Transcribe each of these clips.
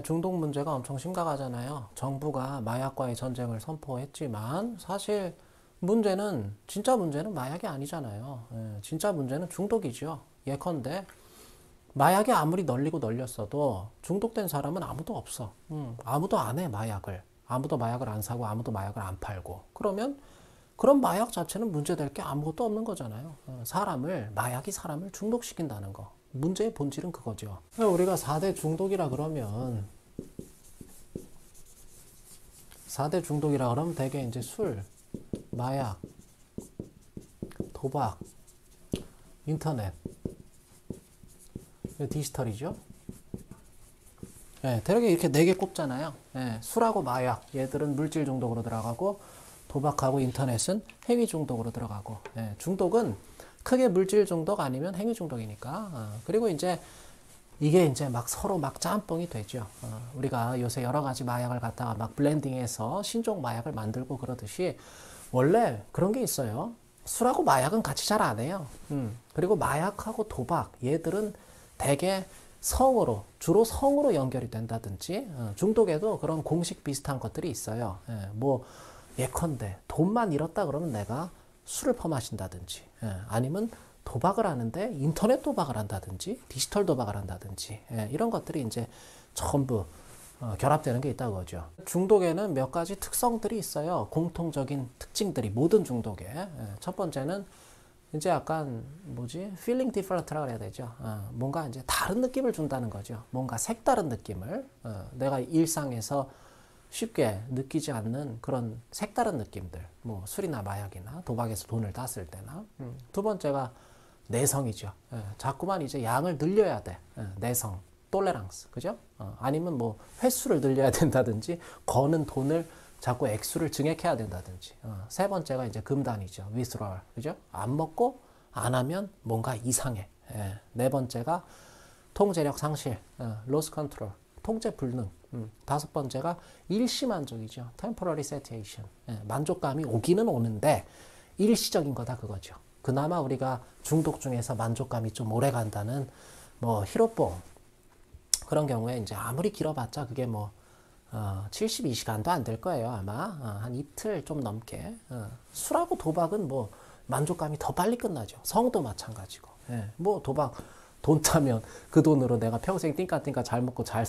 중독 문제가 엄청 심각하잖아요. 정부가 마약과의 전쟁을 선포했지만 사실 진짜 문제는 마약이 아니잖아요. 진짜 문제는 중독이죠. 예컨대 마약이 아무리 널리고 널렸어도 중독된 사람은 아무도 없어. 아무도 안 해, 마약을. 아무도 마약을 안 사고 아무도 마약을 안 팔고. 그러면 그런 마약 자체는 문제될 게 아무것도 없는 거잖아요. 마약이 사람을 중독시킨다는 거. 문제의 본질은 그거죠. 우리가 4대 중독이라 그러면, 4대 중독이라 그러면 대개 이제 술, 마약, 도박, 인터넷, 디지털이죠. 대략 이렇게 4개 꼽잖아요. 술하고 마약, 얘들은 물질 중독으로 들어가고, 도박하고 인터넷은 행위 중독으로 들어가고, 중독은 크게 물질 중독 아니면 행위 중독이니까. 그리고 이게 이제 막 서로 막 짬뽕이 되죠. 우리가 요새 여러 가지 마약을 갖다가 막 블렌딩해서 신종 마약을 만들고 그러듯이 원래 그런 게 있어요. 술하고 마약은 같이 잘 안 해요. 그리고 마약하고 도박, 얘들은 대개 주로 성으로 연결이 된다든지, 중독에도 그런 공식 비슷한 것들이 있어요. 예컨대 돈만 잃었다 그러면 내가 술을 퍼마신다든지, 아니면 도박을 하는데 인터넷 도박을 한다든지 디지털 도박을 한다든지, 이런 것들이 이제 전부 결합되는 게 있다고 하죠. 중독에는 몇 가지 특성들이 있어요. 공통적인 특징들이 모든 중독에. 첫 번째는 이제 약간 feeling different라고 해야 되죠. 뭔가 이제 다른 느낌을 준다는 거죠. 뭔가 색다른 느낌을, 내가 일상에서 쉽게 느끼지 않는 그런 색다른 느낌들, 술이나 마약이나 도박에서 돈을 땄을 때나. 두 번째가 내성이죠. 자꾸만 이제 양을 늘려야 돼. 내성, 톨레랑스, 그죠? 아니면 횟수를 늘려야 된다든지, 거는 돈을 자꾸 액수를 증액해야 된다든지. 세 번째가 이제 금단이죠. withdrawal, 그죠? 안 먹고 안 하면 뭔가 이상해. 네 번째가 통제력 상실, loss control, 통제 불능. 다섯 번째가 일시만족이죠. temporary satiation. 만족감이 오기는 오는데 일시적인 거다 그거죠. 그나마 우리가 중독 중에서 만족감이 좀 오래 간다는 히로뽕 그런 경우에 이제 아무리 길어봤자 그게 72시간도 안 될 거예요. 아마 한 이틀 좀 넘게. 술하고 도박은 만족감이 더 빨리 끝나죠. 성도 마찬가지고. 도박 돈 따면 그 돈으로 내가 평생 띵까띵까 잘 먹고 잘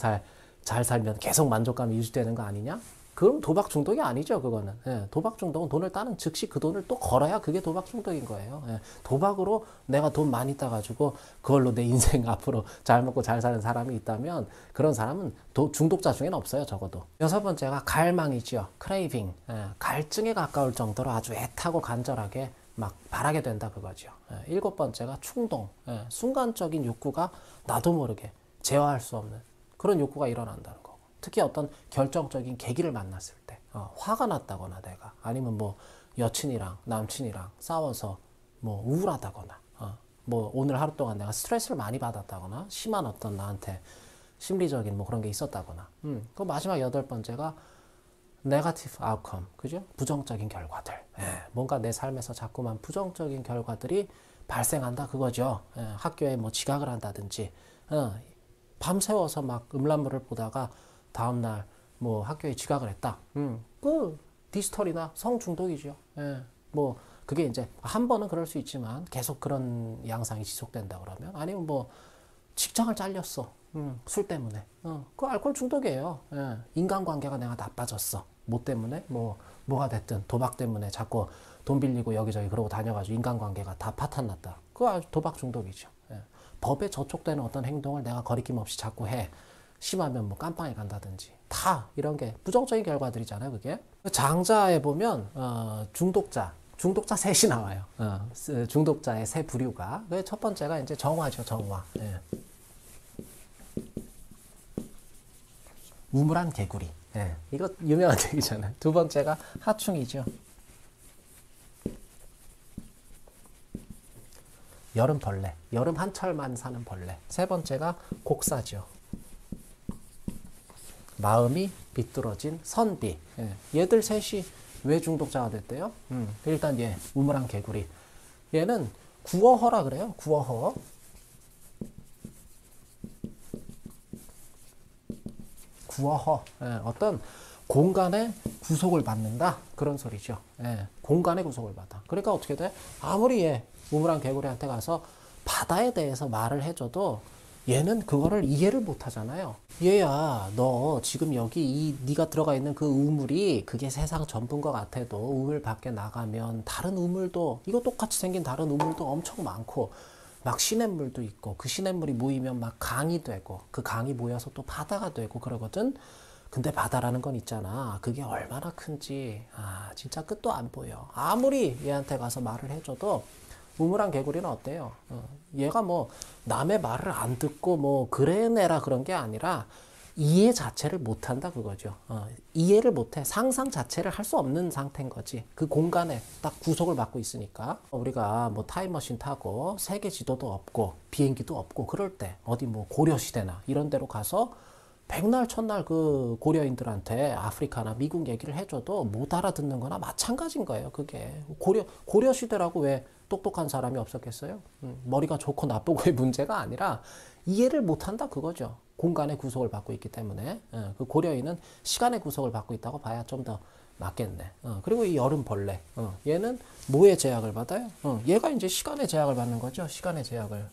살면 계속 만족감이 유지되는 거 아니냐? 그럼 도박 중독이 아니죠, 그거는. 도박 중독은 돈을 따는 즉시 그 돈을 또 걸어야 그게 도박 중독인 거예요. 도박으로 내가 돈 많이 따가지고 그걸로 내 인생 앞으로 잘 먹고 잘 사는 사람이 있다면 그런 사람은 중독자 중에는 없어요, 적어도. 여섯 번째가 갈망이죠. craving. 갈증에 가까울 정도로 아주 애타고 간절하게 막 바라게 된다 그거죠. 일곱 번째가 충동. 순간적인 욕구가 나도 모르게 제어할 수 없는 그런 욕구가 일어난다는 거고. 특히 어떤 결정적인 계기를 만났을 때, 화가 났다거나 내가, 아니면 여친이랑 남친이랑 싸워서 우울하다거나, 오늘 하루 동안 내가 스트레스를 많이 받았다거나, 심한 어떤 나한테 심리적인 그런 게 있었다거나. 그 마지막 여덟 번째가 네거티브 아웃컴, 그죠? 부정적인 결과들. 뭔가 내 삶에서 자꾸만 부정적인 결과들이 발생한다 그거죠. 학교에 지각을 한다든지, 밤새워서 막 음란물을 보다가 다음날 학교에 지각을 했다. 그 디지털이나 성중독이죠. 그게 이제 한 번은 그럴 수 있지만 계속 그런 양상이 지속된다 그러면, 아니면 직장을 잘렸어. 술 때문에. 그 알코올 중독이에요. 인간관계가 내가 나빠졌어. 뭐 때문에? 뭐가 됐든 도박 때문에 자꾸 돈 빌리고 여기저기 그러고 다녀가지고 인간관계가 다 파탄났다. 그거 아주 도박 중독이죠. 법에 저촉되는 어떤 행동을 내가 거리낌 없이 자꾸 해. 심하면 깜빵에 간다든지. 다 이런 게 부정적인 결과들이잖아요, 그게. 장자에 보면, 중독자 셋이 나와요. 중독자의 세 부류가. 첫 번째가 이제 정화죠, 정화. 우물안 개구리. 이거 유명한 얘기잖아요. 두 번째가 하충이죠. 여름 벌레. 여름 한철만 사는 벌레. 세 번째가 곡사죠. 마음이 비뚤어진 선비. 얘들 셋이 왜 중독자가 됐대요? 일단 얘 우물안 개구리. 얘는 구어허라 그래요. 구어허. 구어허. 예, 어떤 공간의 구속을 받는다. 그런 소리죠. 예, 공간의 구속을 받아. 그러니까 어떻게 돼? 아무리 얘 우물안 개구리한테 가서 바다에 대해서 말을 해줘도 얘는 그거를 이해를 못 하잖아요. 얘야, 너 지금 여기 네가 들어가 있는 그 우물이 그게 세상 전부인 것 같아도 우물 밖에 나가면 다른 우물도 이거 똑같이 생긴 다른 우물도 엄청 많고 막 시냇물도 있고 그 시냇물이 모이면 막 강이 되고 그 강이 모여서 또 바다가 되고 그러거든. 근데 바다라는 건 있잖아. 그게 얼마나 큰지 진짜 끝도 안 보여. 아무리 얘한테 가서 말을 해줘도 우물안 개구리는 어때요? 얘가 뭐 남의 말을 안 듣고 뭐 그래내라 그런 게 아니라 이해 자체를 못한다 그거죠. 이해를 못해. 상상 자체를 할 수 없는 상태인 거지. 그 공간에 딱 구속을 받고 있으니까. 우리가 뭐 타임머신 타고 세계 지도도 없고 비행기도 없고 그럴 때 어디 뭐 고려시대나 이런 데로 가서 백날 첫날 그 고려인들한테 아프리카나 미국 얘기를 해줘도 못 알아듣는 거나 마찬가지인 거예요. 그게 고려 시대라고 왜 똑똑한 사람이 없었겠어요? 머리가 좋고 나쁘고의 문제가 아니라 이해를 못한다 그거죠. 공간의 구속을 받고 있기 때문에 그 고려인은 시간의 구속을 받고 있다고 봐야 좀 더 맞겠네. 그리고 이 여름벌레 얘는 뭐의 제약을 받아요? 얘가 이제 시간의 제약을 받는 거죠. 시간의 제약을.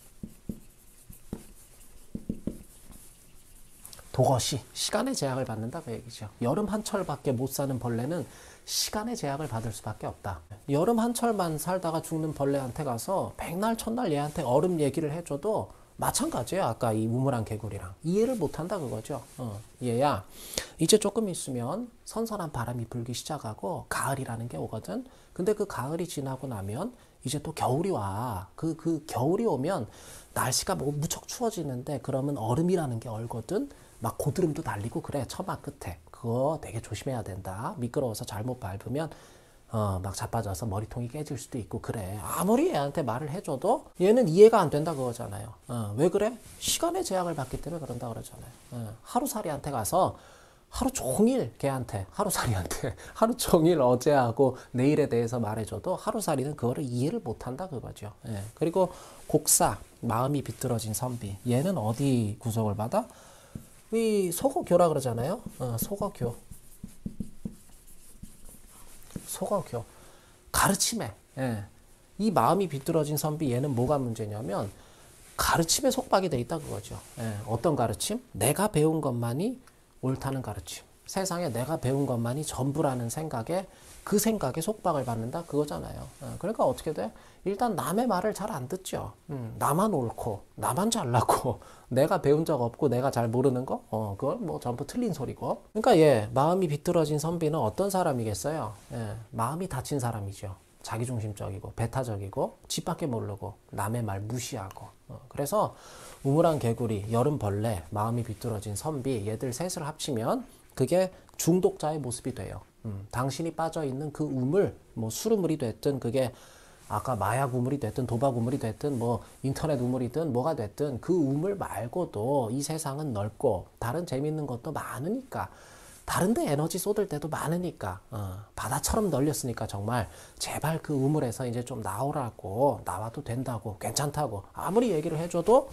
도것이 시간의 제약을 받는다 그 얘기죠. 여름 한철밖에 못 사는 벌레는 시간의 제약을 받을 수밖에 없다. 여름 한철만 살다가 죽는 벌레한테 가서 백날 첫날 얘한테 얼음 얘기를 해줘도 마찬가지예요. 아까 이 우물안 개구리랑 이해를 못한다 그거죠. 얘야 이제 조금 있으면 선선한 바람이 불기 시작하고 가을이라는 게 오거든. 근데 그 가을이 지나고 나면 이제 또 겨울이 와. 그 겨울이 오면 날씨가 뭐 무척 추워지는데 그러면 얼음이라는 게 얼거든. 막 고드름도 달리고 그래. 처마 끝에 그거 되게 조심해야 된다. 미끄러워서 잘못 밟으면 막 자빠져서 머리통이 깨질 수도 있고 그래. 아무리 얘한테 말을 해줘도 얘는 이해가 안 된다 그거잖아요. 왜 그래? 시간의 제약을 받기 때문에 그런다 그러잖아요. 하루살이한테 가서 하루 종일 걔한테 하루살이한테 하루 종일 어제하고 내일에 대해서 말해줘도 하루살이는 그거를 이해를 못한다 그거죠. 그리고 곡사 마음이 비뚤어진 선비 얘는 어디 구속을 받아? 이 소거교라 그러잖아요. 소거교 가르침에 이 마음이 비뚤어진 선비 얘는 뭐가 문제냐면 가르침에 속박이 돼 있다 그거죠. 어떤 가르침? 내가 배운 것만이 옳다는 가르침. 세상에 내가 배운 것만이 전부라는 생각에 그 생각에 속박을 받는다 그거잖아요. 그러니까 어떻게 돼? 일단 남의 말을 잘 안 듣죠. 나만 옳고 나만 잘나고 내가 배운 적 없고 내가 잘 모르는 거? 그걸 뭐 전부 틀린 소리고. 그러니까 얘 마음이 비뚤어진 선비는 어떤 사람이겠어요? 마음이 다친 사람이죠. 자기중심적이고 배타적이고 집 밖에 모르고 남의 말 무시하고. 그래서 우물안 개구리, 여름벌레, 마음이 비뚤어진 선비 얘들 셋을 합치면 그게 중독자의 모습이 돼요. 당신이 빠져있는 그 우물, 뭐 수르물이 됐든 그게 아까 마약 우물이 됐든 도박 우물이 됐든 뭐 인터넷 우물이든 뭐가 됐든 그 우물 말고도 이 세상은 넓고 다른 재밌는 것도 많으니까 다른데 에너지 쏟을 때도 많으니까 바다처럼 널렸으니까 정말 제발 그 우물에서 이제 좀 나오라고 나와도 된다고 괜찮다고 아무리 얘기를 해줘도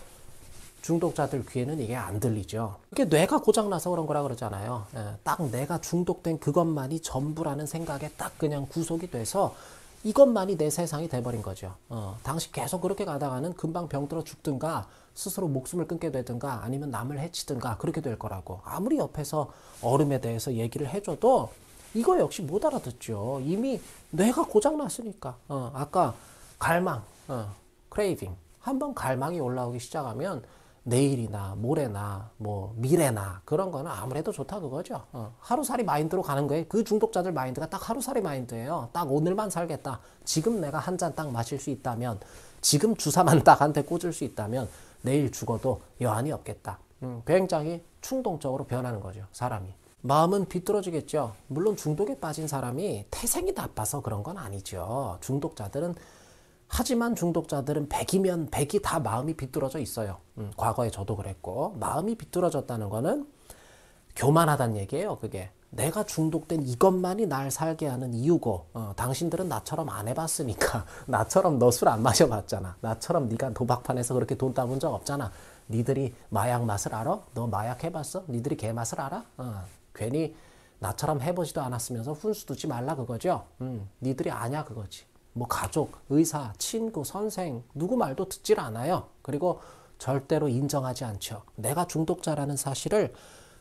중독자들 귀에는 이게 안 들리죠. 이게 뇌가 고장나서 그런 거라 그러잖아요. 딱 내가 중독된 그것만이 전부라는 생각에 딱 그냥 구속이 돼서 이것만이 내 세상이 돼버린 거죠. 당시 계속 그렇게 가다가는 금방 병들어 죽든가 스스로 목숨을 끊게 되든가 아니면 남을 해치든가 그렇게 될 거라고. 아무리 옆에서 얼음에 대해서 얘기를 해줘도 이거 역시 못 알아듣죠. 이미 뇌가 고장났으니까. 아까 갈망, 크레이빙. 한번 갈망이 올라오기 시작하면 내일이나 모레나 뭐 미래나 그런 거는 아무래도 좋다 그거죠. 하루살이 마인드로 가는 거예요. 그 중독자들 마인드가 딱 하루살이 마인드예요. 딱 오늘만 살겠다. 지금 내가 한 잔 딱 마실 수 있다면 지금 주사만 딱 한 대 꽂을 수 있다면 내일 죽어도 여한이 없겠다. 굉장히 충동적으로 변하는 거죠. 사람이. 마음은 비뚤어지겠죠. 물론 중독에 빠진 사람이 태생이 나빠서 그런 건 아니죠. 하지만 중독자들은 100이면 100이 다 마음이 비뚤어져 있어요. 과거에 저도 그랬고 마음이 비뚤어졌다는 거는 교만하다는 얘기예요. 그게 내가 중독된 이것만이 날 살게 하는 이유고 당신들은 나처럼 안 해봤으니까 나처럼 너 술 안 마셔봤잖아. 나처럼 네가 도박판에서 그렇게 돈 따본 적 없잖아. 니들이 마약 맛을 알아? 너 마약 해봤어? 니들이 개 맛을 알아? 괜히 나처럼 해보지도 않았으면서 훈수 두지 말라 그거죠. 니들이 아냐 그거지. 뭐 가족, 의사, 친구, 선생 누구 말도 듣질 않아요. 그리고 절대로 인정하지 않죠. 내가 중독자라는 사실을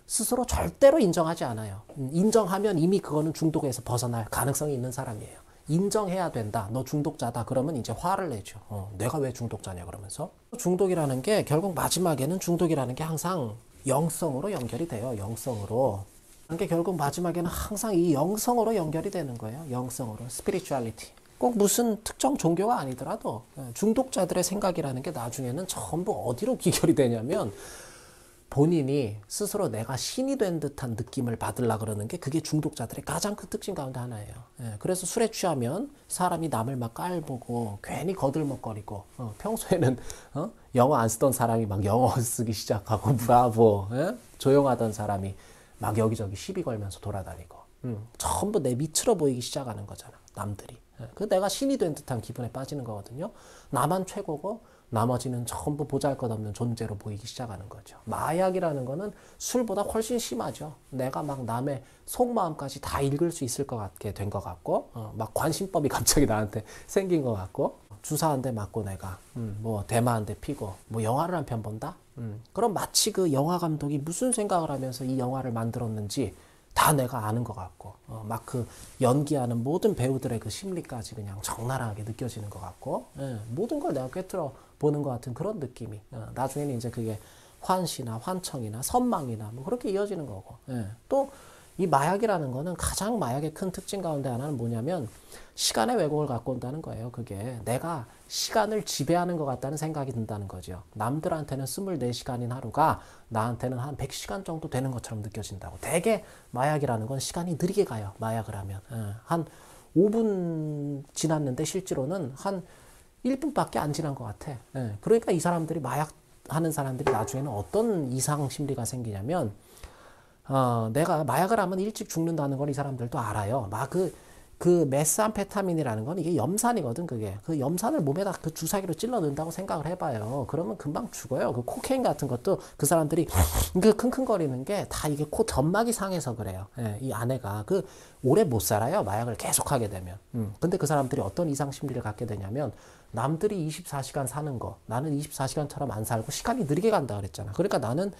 스스로 절대로 인정하지 않아요. 인정하면 이미 그거는 중독에서 벗어날 가능성이 있는 사람이에요. 인정해야 된다. 너 중독자다. 그러면 이제 화를 내죠. 내가 왜 중독자냐 그러면서. 중독이라는 게 결국 마지막에는 중독이라는 게 항상 영성으로 연결이 돼요. 영성으로. 그게 결국 마지막에는 항상 이 영성으로 연결이 되는 거예요. 영성으로. 스피리추얼리티. 꼭 무슨 특정 종교가 아니더라도 중독자들의 생각이라는 게 나중에는 전부 어디로 귀결이 되냐면 본인이 스스로 내가 신이 된 듯한 느낌을 받으려 그러는 게 그게 중독자들의 가장 큰 특징 가운데 하나예요. 그래서 술에 취하면 사람이 남을 막 깔보고 괜히 거들먹거리고 평소에는 영어 안 쓰던 사람이 막 영어 쓰기 시작하고 브라보 조용하던 사람이 막 여기저기 시비 걸면서 돌아다니고 전부 내 밑으로 보이기 시작하는 거잖아. 남들이. 그 내가 신이 된 듯한 기분에 빠지는 거거든요. 나만 최고고 나머지는 전부 보잘것없는 존재로 보이기 시작하는 거죠. 마약이라는 거는 술보다 훨씬 심하죠. 내가 막 남의 속마음까지 다 읽을 수 있을 것 같게 된 것 같고 막 관심법이 갑자기 나한테 생긴 것 같고 주사 한 대 맞고 내가 뭐 대마 한 대 피고 뭐 영화를 한 편 본다? 그럼 마치 그 영화 감독이 무슨 생각을 하면서 이 영화를 만들었는지 다 내가 아는 것 같고 막 그 연기하는 모든 배우들의 그 심리까지 그냥 적나라하게 느껴지는 것 같고 모든 걸 내가 꿰뚫어 보는 것 같은 그런 느낌이 나중에는 이제 그게 환시나 환청이나 선망이나 뭐 그렇게 이어지는 거고 또 이 마약이라는 거는 가장 마약의 큰 특징 가운데 하나는 뭐냐면 시간의 왜곡을 갖고 온다는 거예요. 그게 내가 시간을 지배하는 것 같다는 생각이 든다는 거죠. 남들한테는 24시간인 하루가 나한테는 한 100시간 정도 되는 것처럼 느껴진다고. 대개 마약이라는 건 시간이 느리게 가요. 마약을 하면. 한 5분 지났는데 실제로는 한 1분밖에 안 지난 것 같아. 그러니까 이 사람들이 마약 하는 사람들이 나중에는 어떤 이상 심리가 생기냐면 내가 마약을 하면 일찍 죽는다는 걸 이 사람들도 알아요. 막 그 메스암페타민이라는 건 이게 염산이거든, 그게. 그 염산을 몸에다 그 주사기로 찔러 넣는다고 생각을 해봐요. 그러면 금방 죽어요. 그 코케인 같은 것도 그 사람들이 그 킁킁거리는 게 다 이게 코 점막이 상해서 그래요. 이 안에가. 그 오래 못 살아요. 마약을 계속 하게 되면. 근데 그 사람들이 어떤 이상 심리를 갖게 되냐면 남들이 24시간 사는 거, 나는 24시간처럼 안 살고 시간이 느리게 간다 그랬잖아. 그러니까 나는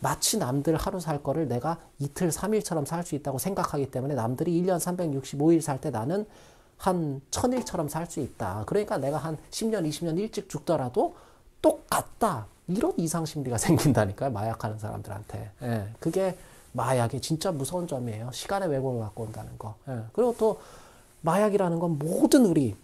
마치 남들 하루 살 거를 내가 이틀, 3일처럼 살 수 있다고 생각하기 때문에 남들이 1년 365일 살 때 나는 한 1000일처럼 살 수 있다. 그러니까 내가 한 10년, 20년 일찍 죽더라도 똑같다. 이런 이상심리가 생긴다니까요. 마약하는 사람들한테. 그게 마약의 진짜 무서운 점이에요. 시간의 왜곡을 갖고 온다는 거. 그리고 또 마약이라는 건 모든 우리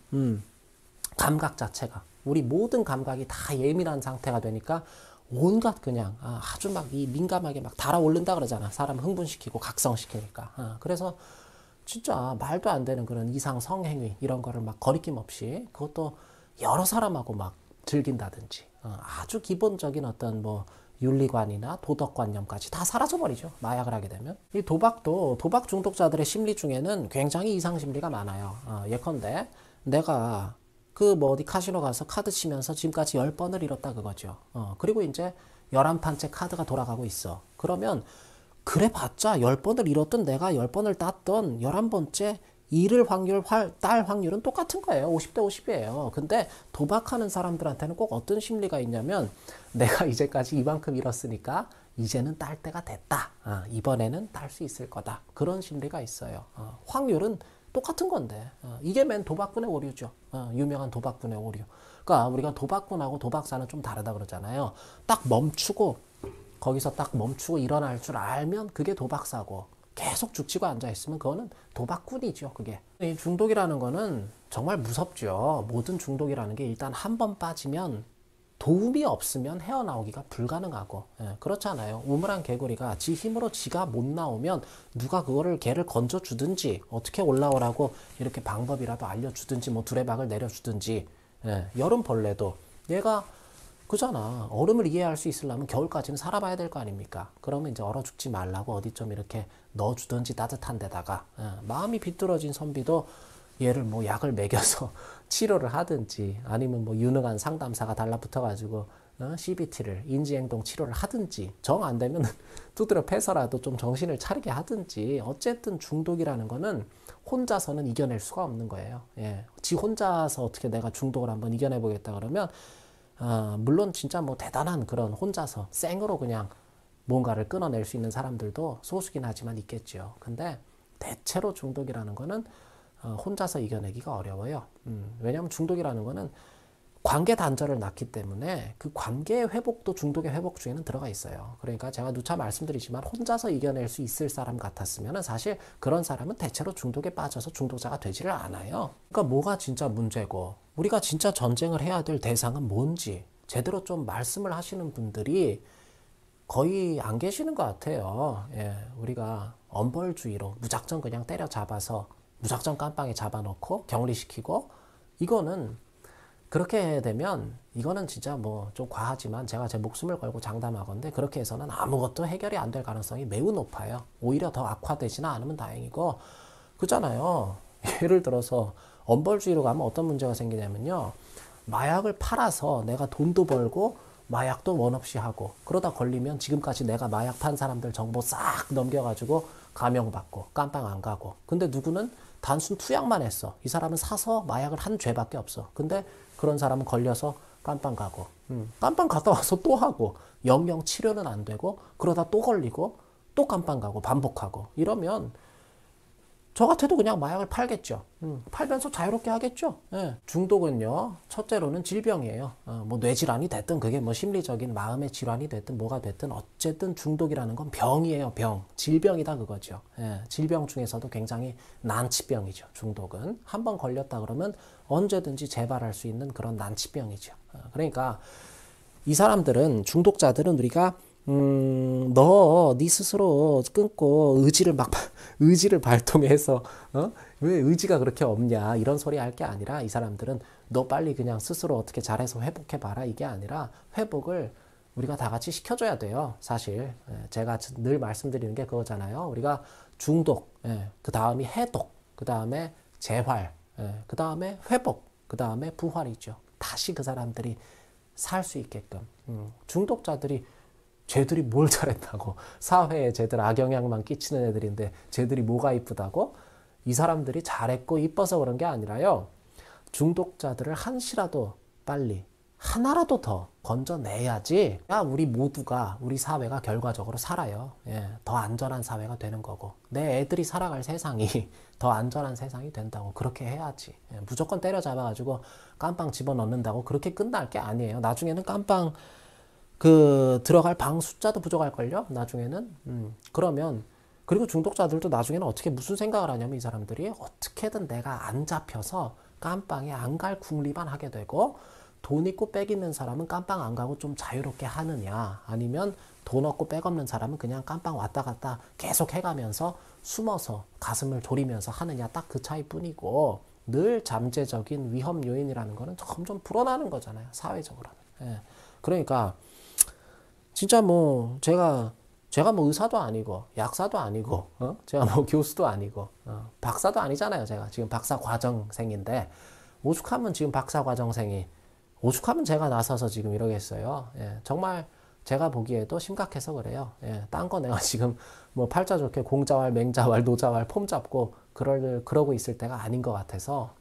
감각 자체가 우리 모든 감각이 다 예민한 상태가 되니까 온갖 그냥 아주 막 이 민감하게 막 달아오른다 그러잖아. 사람 흥분시키고 각성시키니까. 그래서 진짜 말도 안 되는 그런 이상 성행위 이런 거를 막 거리낌 없이 그것도 여러 사람하고 막 즐긴다든지 아주 기본적인 어떤 뭐 윤리관이나 도덕관념까지 다 사라져버리죠. 마약을 하게 되면. 이 도박도 도박 중독자들의 심리 중에는 굉장히 이상 심리가 많아요. 예컨대 내가 그 뭐 어디 카지노 가서 카드 치면서 지금까지 10번을 잃었다 그거죠. 그리고 이제 11판째 카드가 돌아가고 있어. 그러면 그래 봤자 10번을 잃었던 내가 10번을 땄던 11번째 잃을 확률, 딸 확률은 똑같은 거예요. 50대 50이에요. 근데 도박하는 사람들한테는 꼭 어떤 심리가 있냐면 내가 이제까지 이만큼 잃었으니까 이제는 딸 때가 됐다. 이번에는 딸 수 있을 거다. 그런 심리가 있어요. 확률은 똑같은 건데 이게 맨 도박꾼의 오류죠. 유명한 도박꾼의 오류. 그러니까 우리가 도박꾼하고 도박사는 좀 다르다 그러잖아요. 딱 멈추고 거기서 딱 멈추고 일어날 줄 알면 그게 도박사고 계속 죽치고 앉아있으면 그거는 도박꾼이죠. 그게. 이 중독이라는 거는 정말 무섭죠. 모든 중독이라는 게 일단 한 번 빠지면 도움이 없으면 헤어나오기가 불가능하고 그렇잖아요. 우물한 개구리가 지 힘으로 지가 못 나오면 누가 그거를 개를 건져주든지 어떻게 올라오라고 이렇게 방법이라도 알려주든지 뭐 두레박을 내려주든지 여름벌레도 얘가 그잖아. 얼음을 이해할 수 있으려면 겨울까지는 살아봐야 될 거 아닙니까? 그러면 이제 얼어 죽지 말라고 어디 좀 이렇게 넣어주든지 따뜻한 데다가 마음이 비뚤어진 선비도 얘를 뭐 약을 먹여서 치료를 하든지 아니면 뭐 유능한 상담사가 달라붙어가지고 CBT를 인지행동 치료를 하든지 정 안 되면 두드려 패서라도 좀 정신을 차리게 하든지 어쨌든 중독이라는 거는 혼자서는 이겨낼 수가 없는 거예요. 예. 지 혼자서 어떻게 내가 중독을 한번 이겨내 보겠다 그러면 물론 진짜 뭐 대단한 그런 혼자서 생으로 그냥 뭔가를 끊어낼 수 있는 사람들도 소수긴 하지만 있겠죠. 근데 대체로 중독이라는 거는 혼자서 이겨내기가 어려워요. 왜냐하면 중독이라는 거는 관계 단절을 낳기 때문에 그 관계의 회복도 중독의 회복 중에는 들어가 있어요. 그러니까 제가 누차 말씀드리지만 혼자서 이겨낼 수 있을 사람 같았으면 사실 그런 사람은 대체로 중독에 빠져서 중독자가 되지를 않아요. 그러니까 뭐가 진짜 문제고 우리가 진짜 전쟁을 해야 될 대상은 뭔지 제대로 좀 말씀을 하시는 분들이 거의 안 계시는 것 같아요. 예, 우리가 엄벌주의로 무작정 그냥 때려잡아서 무작정 깜빵에 잡아놓고 격리시키고 이거는 그렇게 되면 이거는 진짜 뭐 좀 과하지만 제가 제 목숨을 걸고 장담하건데 그렇게 해서는 아무것도 해결이 안 될 가능성이 매우 높아요. 오히려 더 악화되지는 않으면 다행이고 그렇잖아요. 예를 들어서 엄벌주의로 가면 어떤 문제가 생기냐면요. 마약을 팔아서 내가 돈도 벌고 마약도 원 없이 하고 그러다 걸리면 지금까지 내가 마약 판 사람들 정보 싹 넘겨가지고 감형받고 깜빵 안 가고 근데 누구는 단순 투약만 했어. 이 사람은 사서 마약을 한 죄밖에 없어. 근데 그런 사람은 걸려서 깜빵 가고 깜빵 갔다 와서 또 하고 영영 치료는 안 되고 그러다 또 걸리고 또 깜빵 가고 반복하고 이러면 저 같아도 그냥 마약을 팔겠죠. 팔면서 자유롭게 하겠죠. 예. 중독은요, 첫째로는 질병이에요. 뭐 뇌질환이 됐든 그게 뭐 심리적인 마음의 질환이 됐든 뭐가 됐든 어쨌든 중독이라는 건 병이에요. 병. 질병이다 그거죠. 예. 질병 중에서도 굉장히 난치병이죠. 중독은. 한번 걸렸다 그러면 언제든지 재발할 수 있는 그런 난치병이죠. 그러니까 이 사람들은 중독자들은 우리가 네 스스로 끊고 의지를 발동해서 왜 의지가 그렇게 없냐 이런 소리 할 게 아니라 이 사람들은 너 빨리 그냥 스스로 어떻게 잘해서 회복해 봐라 이게 아니라 회복을 우리가 다 같이 시켜줘야 돼요. 사실 제가 늘 말씀드리는 게 그거잖아요. 우리가 중독, 그 다음이 해독, 그 다음에 재활, 그 다음에 회복, 그 다음에 부활이죠. 다시 그 사람들이 살 수 있게끔 중독자들이 쟤들이 뭘 잘했다고 사회에 쟤들 악영향만 끼치는 애들인데 쟤들이 뭐가 이쁘다고 이 사람들이 잘했고 이뻐서 그런 게 아니라요 중독자들을 한시라도 빨리 하나라도 더 건져내야지 우리 모두가 우리 사회가 결과적으로 살아요. 예, 더 안전한 사회가 되는 거고 내 애들이 살아갈 세상이 더 안전한 세상이 된다고 그렇게 해야지. 예, 무조건 때려잡아가지고 깜빵 집어넣는다고 그렇게 끝날 게 아니에요. 나중에는 깜빵 들어갈 방 숫자도 부족할걸요? 나중에는. 그러면, 그리고 중독자들도 나중에는 어떻게 무슨 생각을 하냐면 이 사람들이 어떻게든 내가 안 잡혀서 깜빵에 안 갈 궁리만 하게 되고 돈 있고 빽 있는 사람은 깜빵 안 가고 좀 자유롭게 하느냐 아니면 돈 없고 빽 없는 사람은 그냥 깜빵 왔다 갔다 계속 해가면서 숨어서 가슴을 졸이면서 하느냐 딱 그 차이뿐이고 늘 잠재적인 위험 요인이라는 거는 점점 불어나는 거잖아요. 사회적으로는. 예. 그러니까 진짜 뭐 제가 뭐 의사도 아니고 약사도 아니고 제가 뭐 교수도 아니고 박사도 아니잖아요. 제가 지금 박사 과정생인데 오죽하면 지금 박사 과정생이 오죽하면 제가 나서서 지금 이러겠어요. 예, 정말 제가 보기에도 심각해서 그래요. 예, 딴 거 내가 지금 뭐 팔자 좋게 공자왈 맹자왈 노자왈 폼 잡고 그러고 있을 때가 아닌 것 같아서